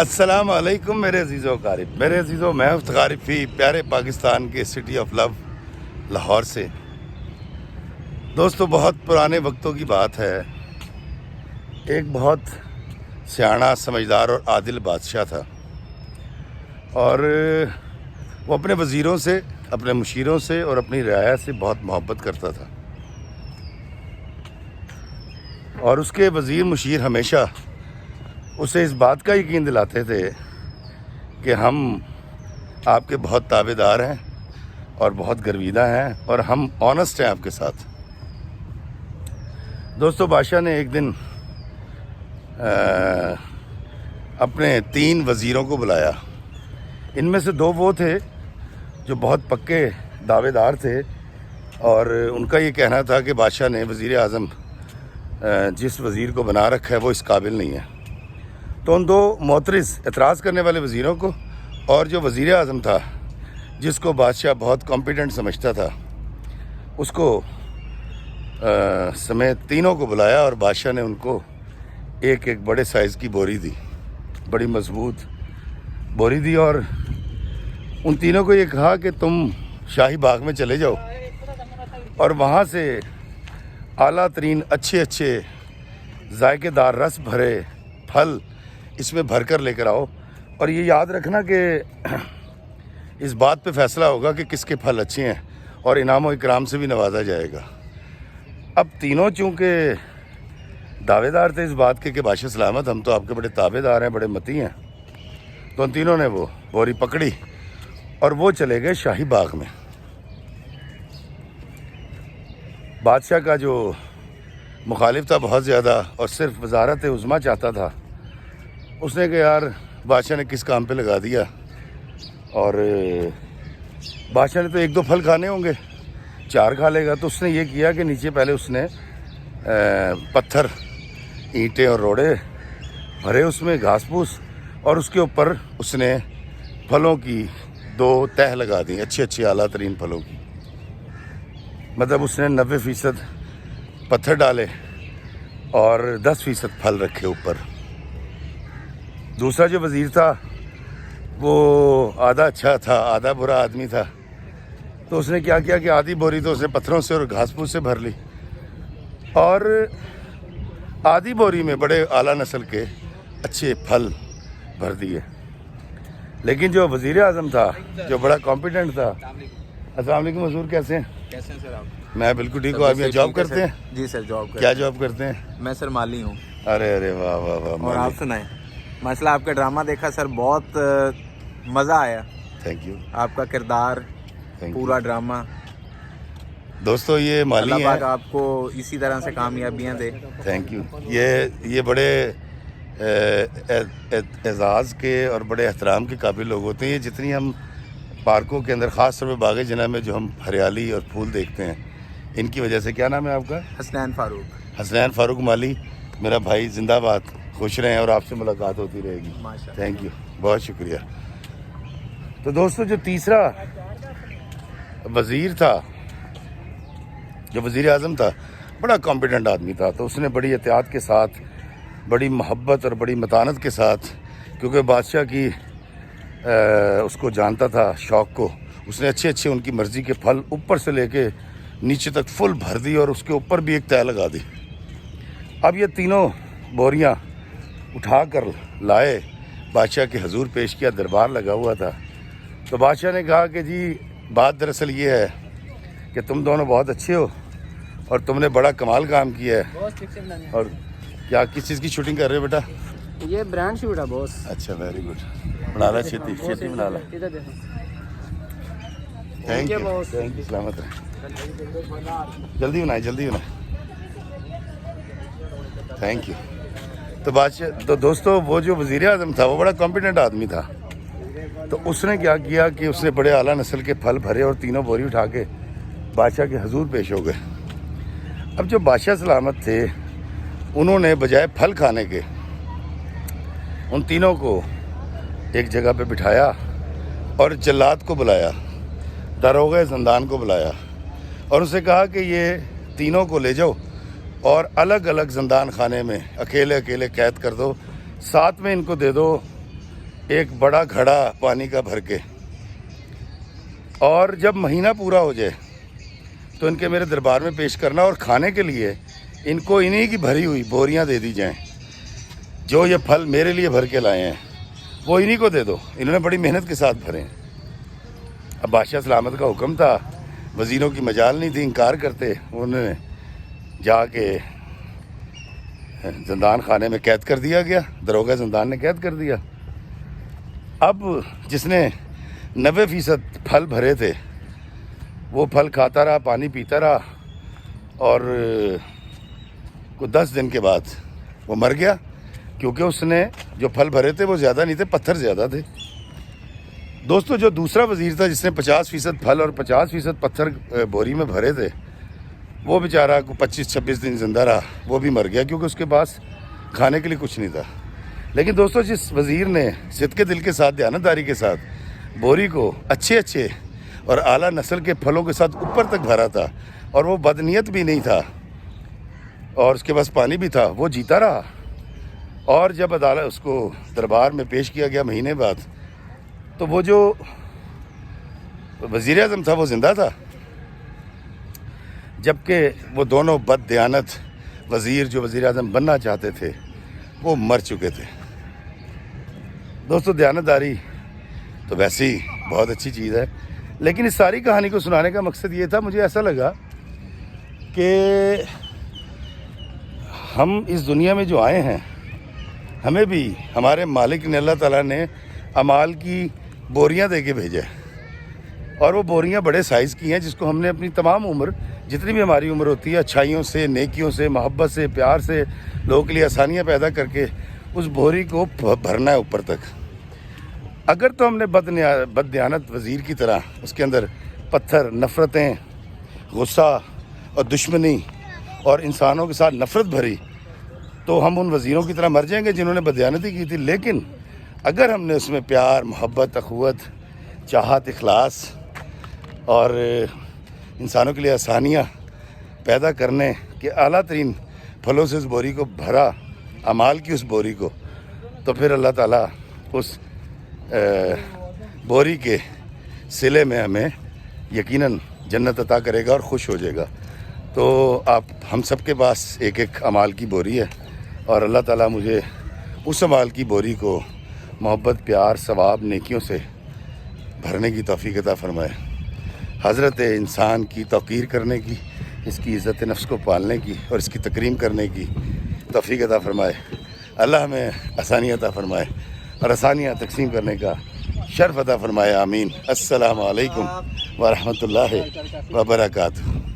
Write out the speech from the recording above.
السلام علیکم میرے عزیزوں قارب، میرے عزیزوں، میں غارب فی پیارے پاکستان کے سٹی آف لو لاہور سے۔ دوستو، بہت پرانے وقتوں کی بات ہے، ایک بہت سیاںہ، سمجھدار اور عادل بادشاہ تھا، اور وہ اپنے وزیروں سے، اپنے مشیروں سے اور اپنی رعایا سے بہت محبت کرتا تھا، اور اس کے وزیر مشیر ہمیشہ اسے اس بات کا یقین دلاتے تھے کہ ہم آپ کے بہت تابع دار ہیں اور بہت گرویدہ ہیں، اور ہم آنسٹ ہیں آپ کے ساتھ۔ دوستو، بادشاہ نے ایک دن اپنے 3 وزیروں کو بلایا۔ ان میں سے 2 وہ تھے جو بہت پکے دعوے دار تھے، اور ان کا یہ کہنا تھا کہ بادشاہ نے وزیر اعظم جس وزیر کو بنا رکھا ہے وہ اس قابل نہیں ہے۔ تو ان 2 معترض، اعتراض کرنے والے وزیروں کو، اور جو وزیر اعظم تھا جس کو بادشاہ بہت کمپیٹنٹ سمجھتا تھا، اس کو سمیت تینوں کو بلایا، اور بادشاہ نے ان کو ایک بڑے سائز کی بوری دی، بڑی مضبوط بوری دی، اور ان تینوں کو یہ کہا کہ تم شاہی باغ میں چلے جاؤ اور وہاں سے اعلیٰ ترین اچھے ذائقے دار رس بھرے پھل اس میں بھر کر لے کر آؤ، اور یہ یاد رکھنا کہ اس بات پہ فیصلہ ہوگا کہ کس کے پھل اچھے ہیں، اور انعام و اکرام سے بھی نوازا جائے گا۔ اب تینوں چونکہ دعوے دار تھے اس بات کے کہ بادشاہ سلامت، ہم تو آپ کے بڑے تابع دار ہیں، بڑے متی ہیں، تو ان تینوں نے وہ بوری پکڑی اور وہ چلے گئے شاہی باغ میں۔ بادشاہ کا جو مخالف تھا بہت زیادہ، اور صرف وزارت عظمیٰ چاہتا تھا، اس نے کہ یار بادشاہ نے کس کام پہ لگا دیا، اور بادشاہ نے تو 1-2 پھل کھانے ہوں گے، 4 کھا لے گا۔ تو اس نے یہ کیا کہ نیچے پہلے اس نے پتھر، اینٹیں اور روڑے بھرے اس میں، گھاس پھوس، اور اس کے اوپر اس نے پھلوں کی 2 تہہ لگا دیں، اچھے اعلیٰ ترین پھلوں کی۔ مطلب اس نے 90% پتھر ڈالے اور 10% پھل رکھے اوپر۔ دوسرا جو وزیر تھا وہ آدھا اچھا تھا، آدھا برا آدمی تھا، تو اس نے کیا کیا کہ آدھی بوری تو اس نے پتھروں سے اور گھاس پھوس سے بھر لی، اور آدھی بوری میں بڑے اعلیٰ نسل کے اچھے پھل بھر دیے۔ لیکن جو وزیر اعظم تھا، جو بڑا کمپیٹنٹ تھا، السلام علیکم حضور، کیسے ہیں؟ کیسے ہیں سر آپ؟ میں بالکل ٹھیک ہوں۔ آپ یہ جاب کرتے ہیں؟ جی سر، جاب کرتے ہیں۔ کیا جاب کرتے ہیں؟ میں سر مالی ہوں۔ ارے واہ واہ واہ۔ اور آپ سنائیں؟ مسئلہ آپ کا ڈرامہ دیکھا سر، بہت مزہ آیا۔ Thank you. آپ کا کردار، پورا ڈرامہ، دوستو یہ مالی اللہ ہیں، پاک آپ کو اسی طرح سے کامیابیاں دے۔ Thank you. یہ بڑے اعزاز کے اور بڑے احترام کے قابل لوگ ہوتے ہیں۔ یہ جتنی ہم پارکوں کے اندر، خاص طور پہ باغ جناح میں جو ہم ہریالی اور پھول دیکھتے ہیں، ان کی وجہ سے۔ کیا نام ہے آپ کا؟ حسنین فاروق۔ حسنین فاروق مالی، میرا بھائی، زندہ باد، خوش رہیں، اور آپ سے ملاقات ہوتی رہے گی۔ ماشاءاللہ۔ تھینک یو، بہت شکریہ۔ تو دوستو، جو تیسرا وزیر تھا، جو وزیر اعظم تھا، بڑا کمپیٹنٹ آدمی تھا، تو اس نے بڑی احتیاط کے ساتھ، بڑی محبت اور بڑی متانت کے ساتھ، کیونکہ بادشاہ کی اس کو جانتا تھا شوق کو، اس نے اچھے ان کی مرضی کے پھل اوپر سے لے کے نیچے تک فل بھر دی، اور اس کے اوپر بھی ایک تہہ لگا دی۔ اب یہ تینوں بوریاں اٹھا کر لائے، بادشاہ کے حضور پیش کیا، دربار لگا ہوا تھا۔ تو بادشاہ نے کہا کہ جی بات دراصل یہ ہے کہ تم دونوں بہت اچھے ہو، اور تم نے بڑا کمال کام کیا ہے۔ اور کیا کس چیز کی شوٹنگ کر رہے ہو بیٹا؟ یہ برانڈ شوٹ ہے باس۔ اچھا، ویری گڈ، بنا لا چھتی بنا لا۔ تھینک یو، سلامت رہے، جلدی بنائے۔ Thank you. تو بادشاہ، تو دوستو، وہ جو وزیر اعظم تھا وہ بڑا کمپیٹنٹ آدمی تھا، تو اس نے کیا کیا کہ اس نے بڑے اعلیٰ نسل کے پھل بھرے اور تینوں بوری اٹھا کے بادشاہ کے حضور پیش ہو گئے۔ اب جو بادشاہ سلامت تھے، انہوں نے بجائے پھل کھانے کے ان تینوں کو ایک جگہ پہ بٹھایا، اور جلاد کو بلایا، داروغہ زندان کو بلایا، اور اسے کہا کہ یہ تینوں کو لے جاؤ اور الگ الگ زندان خانے میں اکیلے قید کر دو، ساتھ میں ان کو دے دو ایک بڑا گھڑا پانی کا بھر کے، اور جب مہینہ پورا ہو جائے تو ان کے میرے دربار میں پیش کرنا، اور کھانے کے لیے ان کو انہی کی بھری ہوئی بوریاں دے دی جائیں۔ جو یہ پھل میرے لیے بھر کے لائے ہیں وہ انہی کو دے دو، انہوں نے بڑی محنت کے ساتھ بھرے ہیں۔ اب بادشاہ سلامت کا حکم تھا، وزیروں کی مجال نہیں تھی، انکار کرتے، انہوں نے جا کے زندان خانے میں قید کر دیا گیا، داروغہ زندان نے قید کر دیا۔ اب جس نے 90% پھل بھرے تھے وہ پھل کھاتا رہا، پانی پیتا رہا، اور کچھ 10 دن کے بعد وہ مر گیا، کیونکہ اس نے جو پھل بھرے تھے وہ زیادہ نہیں تھے، پتھر زیادہ تھے۔ دوستو، جو دوسرا وزیر تھا جس نے 50% پھل اور 50% پتھر بوری میں بھرے تھے، وہ بیچارہ 25-26 دن زندہ رہا، وہ بھی مر گیا، کیونکہ اس کے پاس کھانے کے لیے کچھ نہیں تھا۔ لیکن دوستو، جس وزیر نے صدق کے دل کے ساتھ، دیانتداری کے ساتھ بوری کو اچھے اور اعلیٰ نسل کے پھلوں کے ساتھ اوپر تک بھرا تھا، اور وہ بدنیت بھی نہیں تھا، اور اس کے پاس پانی بھی تھا، وہ جیتا رہا۔ اور جب عدالت اس کو دربار میں پیش کیا گیا مہینے بعد، تو وہ جو وزیر اعظم تھا وہ زندہ تھا، جبکہ وہ دونوں بد دیانت وزیر جو وزیر اعظم بننا چاہتے تھے وہ مر چکے تھے۔ دوستو، دیانتداری تو ویسے ہی بہت اچھی چیز ہے، لیکن اس ساری کہانی کو سنانے کا مقصد یہ تھا، مجھے ایسا لگا کہ ہم اس دنیا میں جو آئے ہیں، ہمیں بھی ہمارے مالک نے، اللہ تعالیٰ نے اعمال کی بوریاں دے کے بھیجا ہے، اور وہ بوریاں بڑے سائز کی ہیں، جس کو ہم نے اپنی تمام عمر، جتنی بھی ہماری عمر ہوتی ہے، اچھائیوں سے، نیکیوں سے، محبت سے، پیار سے، لوگوں کے لیے آسانیاں پیدا کر کے اس بوری کو بھرنا ہے اوپر تک۔ اگر تو ہم نے بد دیانت وزیر کی طرح اس کے اندر پتھر، نفرتیں، غصہ اور دشمنی اور انسانوں کے ساتھ نفرت بھری، تو ہم ان وزیروں کی طرح مر جائیں گے جنہوں نے بددیانتی کی تھی۔ لیکن اگر ہم نے اس میں پیار، محبت، اخوت، چاہت، اخلاص اور انسانوں کے لیے آسانیاں پیدا کرنے کے اعلیٰ ترین پھلوں سے اس بوری کو بھرا، اعمال کی اس بوری کو، تو پھر اللہ تعالیٰ اس بوری کے صلے میں ہمیں یقیناً جنت عطا کرے گا اور خوش ہو جائے گا۔ تو ہم سب کے پاس ایک اعمال کی بوری ہے، اور اللہ تعالیٰ مجھے اس اعمال کی بوری کو محبت، پیار، ثواب، نیکیوں سے بھرنے کی توفیق عطا فرمائے۔ حضرت انسان کی توقیر کرنے کی، اس کی عزت نفس کو پالنے کی اور اس کی تکریم کرنے کی توفیق عطا فرمائے۔ اللہ ہمیں آسانیاں عطا فرمائے اور آسانیاں تقسیم کرنے کا شرف عطا فرمائے، آمین۔ السلام علیکم ورحمۃ اللہ وبرکاتہ۔